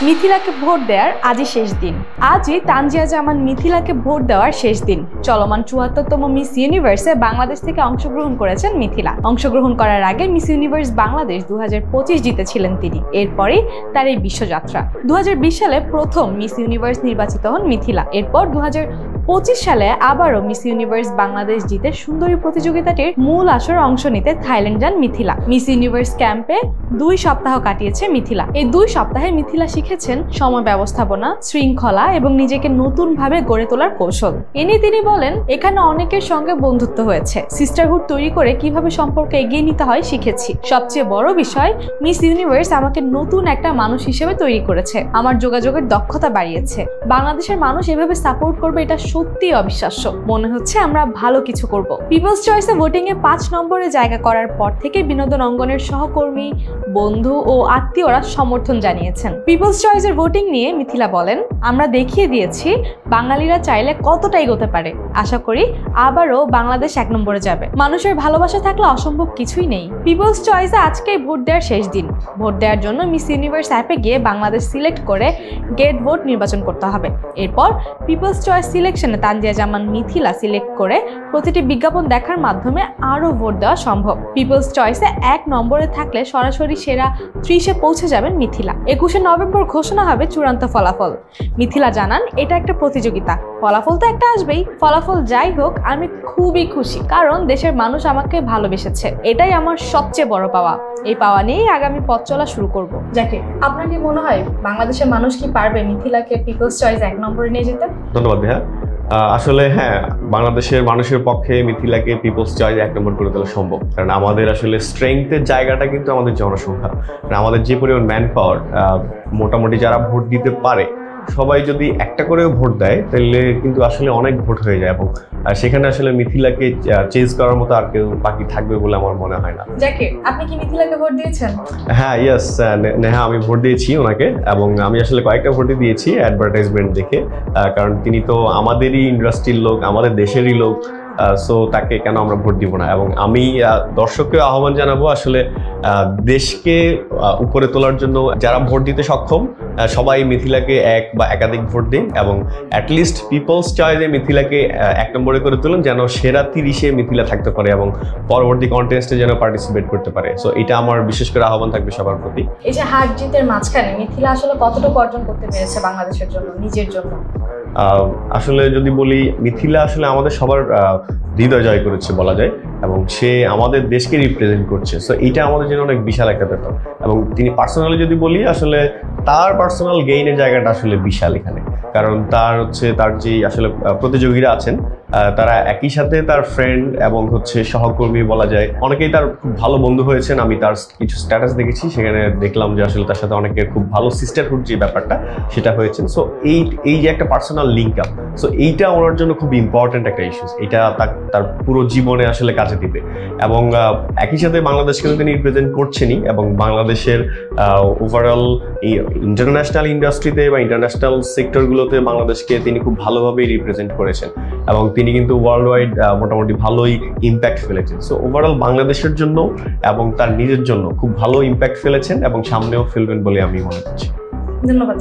মিথিলাকে vote দেওয়ার আজই শেষ দিন। আজই তানজিয়া জামান মিথিলাকে ভোট দেওয়ার শেষ দিন। চলমান ৭৪তম মিস ইউনিভার্সে বাংলাদেশ থেকে অংশগ্রহণ করেছেন মিথিলা। অংশগ্রহণ করার আগে মিস ইউনিভার্স বাংলাদেশ ২০২৫ জিতেছিলেন তিনি। এরপরই তার এই বিশ্বযাত্রা। ২০২০ সালে প্রথম মিস ইউনিভার্স নির্বাচিত হন মিথিলা। এরপর ২০২৫ সালে আবারও মিস ইউনিভার্স বাংলাদেশ জিতে সুন্দরী প্রতিযোগিতাটির মূল আসরে অংশ নিতে থাইল্যান্ড যান মিথিলা। মিস ইউনিভার্স ক্যাম্পে ২ সপ্তাহ কাটিয়েছে মিথিলা। এই ২ সপ্তাহে মিথিলা শিখেছেন সময় ব্যবস্থাপনা, শৃঙ্খলা এবং নিজেকে নতুনভাবে গড়ে তোলার কৌশল। এ নিয়ে তিনি বলেন, এখানে অনেকের সঙ্গে বন্ধুত্ব হয়েছে, সিস্টারহুড তৈরি করে কিভাবে সম্পর্ক এগিয়ে নিতে হয় শিখেছি। সবচেয়ে বড় বিষয়, মিস ইউনিভার্স আমাকে নতুন একটা মানুষ হিসেবে তৈরি করেছে, আমার যোগাযোগের দক্ষতা বাড়িয়েছে। বাংলাদেশের মানুষ এভাবে সাপোর্ট করবে এটা সত্যিই অবিশ্বাস্য। মনে হচ্ছে আমরা ভালো কিছু করব। পিপলস চয়েসে ভোটিং এ ৫ নম্বরে জায়গা করার পর থেকে বিনোদন অঙ্গনের সহকর্মী, বন্ধু ও আত্মীয়রা সমর্থন জানিয়েছেন। পিপলস চয়েসের ভোটিং নিয়ে মিথিলা বলেন, আমরা দেখিয়ে দিয়েছি বাঙালিরা চাইলে কতটা এগোতে পারে। আশা করি আবারও বাংলাদেশ ১ নম্বরে যাবে। মানুষের ভালোবাসা থাকলে অসম্ভব কিছুই নেই। পিপলস চয়েসে আজকেই ভোট দেওয়ার শেষ দিন। ভোট দেওয়ার জন্য মিস ইউনিভার্স অ্যাপে গিয়ে বাংলাদেশ সিলেক্ট করে গেট ভোট নির্বাচন করতে হবে। এরপর পিপলস চয়েস সিলেকশনে তানজিয়া জামান মিথিলা সিলেক্ট করে প্রতিটি বিজ্ঞাপন দেখার মাধ্যমে আরও ভোট দেওয়া সম্ভব। পিপলস চয়েসে ১ নম্বরে থাকলে সরাসরি সেরা ৩০-এ পৌঁছে যাবেন মিথিলা। ২১শে নভেম্বর ঘোষণা হবে চূড়ান্ত ফলাফল। মিথিলা জানান, এটা একটা প্রতিযোগিতা, ফলাফল তো একটা আসবেই। ফলাফল যাই হোক, আমি খুবই খুশি, কারণ দেশের মানুষ আমাকে ভালোবেসেছে। এটাই আমার সবচেয়ে বড় পাওয়া। এই পাওয়া নিয়েই আগামী পথ চলা শুরু করব। যাকে আপনার কি মনে হয় বাংলাদেশের মানুষ কি পারবে মিথিলাকে পিপলস চয়েস ১ নম্বরে নিয়ে যেতে? ধন্যবাদ ভাইয়া। আসলে হ্যাঁ, বাংলাদেশের মানুষের পক্ষে মিথিলাকে পিপলস চয়েস ১ নম্বর করে তোলা সম্ভব, কারণ আমাদের আসলে স্ট্রেংথের জায়গাটা কিন্তু আমাদের জনসংখ্যা। আমাদের যে পরিমাণ ম্যান পাওয়ার, মোটামুটি যারা ভোট দিতে পারে সবাই যদি একটা করেও ভোট দেয় তাহলে কিন্তু আসলে অনেক ভোট হয়ে যায়, এবং সেখানে আসলে মিথিলাকে চেঞ্জ করার মতো আর কেউ বাকি থাকবে বলে আমার মনে হয় না। জাকির, আপনি কি মিথিলাকে ভোট দিয়েছেন? হ্যাঁ, ইয়েস নেহা, আমি ভোট দিয়েছি ওনাকে, এবং আমি আসলে কয়েকটা ভোটই দিয়েছি অ্যাডভার্টাইজমেন্ট দেখে, কারণ তিনি তো আমাদেরই ইন্ডাস্ট্রির লোক, আমাদের দেশেরই লোক। সো তাকে কেন আমরা ভোট দিব না। এবং আমি দর্শককে আহ্বান জানাবো আসলে দেশকে উপরে তোলার জন্য যারা ভোট দিতে সক্ষম সবাই মিথিলাকে ১ বা একাধিক ভোট দিন, এবং অ্যাটলিস্ট পিপলস চয়েসে মিথিলাকে ১ নম্বরে করে তুলুন, যেন সেরা ৩০-এ মিথিলা থাকতে পারে এবং পরবর্তী কন্টেস্টে যেন পার্টিসিপেট করতে পারে। সো এটা আমার বিশেষ করে আহ্বান থাকবে সবার প্রতি। এই যে হার জিতের মাঝখানে মিথিলা আসলে কতটুকু অর্জন করতে পেরেছে বাংলাদেশের জন্য, নিজের জন্য? আসলে যদি বলি, মিথিলা আসলে আমাদের সবার হৃদয় জয় করেছে বলা যায়, এবং সে আমাদের দেশকে রিপ্রেজেন্ট করছে। সো এইটা আমাদের জন্য অনেক বিশাল একটা ব্যাপার। এবং তিনি পার্সোনালি যদি বলি, আসলে তার পার্সোনাল গেইনের জায়গাটা আসলে বিশাল এখানে, কারণ তার যে আসলে প্রতিযোগীরা আছেন তারা একই সাথে তার ফ্রেন্ড এবং সহকর্মী বলা যায়, অনেকেই তার খুব ভালো বন্ধু হয়েছেন। আমি তার কিছু স্ট্যাটাস দেখেছি, সেখানে দেখলাম যে আসলে তার সাথে অনেকের খুব ভালো সিস্টারহুড যে ব্যাপারটা সেটা হয়েছে। সো এই যে একটা পার্সোনাল লিঙ্ক আপ, সো এইটা ওনার জন্য খুব ইম্পর্টেন্ট একটা ইস্যুস। এটা তার পুরো জীবনে আসলে কাজে দিবে, এবং একই সাথে বাংলাদেশকে তিনি রিপ্রেজেন্ট করছেনই, এবং বাংলাদেশের ওভারঅল এই ইন্টারন্যাশনাল ইন্ডাস্ট্রিতে বা ইন্টারন্যাশনাল সেক্টরগুলোতে বাংলাদেশকে তিনি খুব ভালোভাবেই রিপ্রেজেন্ট করেছেন, এবং তিনি কিন্তু ওয়ার্ল্ড ওয়াইড মোটামুটি ভালোই ইম্প্যাক্ট ফেলেছেন। সো ওভারঅল বাংলাদেশের জন্য এবং তার নিজের জন্য খুব ভালো ইম্প্যাক্ট ফেলেছেন, এবং সামনেও ফেলবেন বলে আমি মনে করছি। ধন্যবাদ।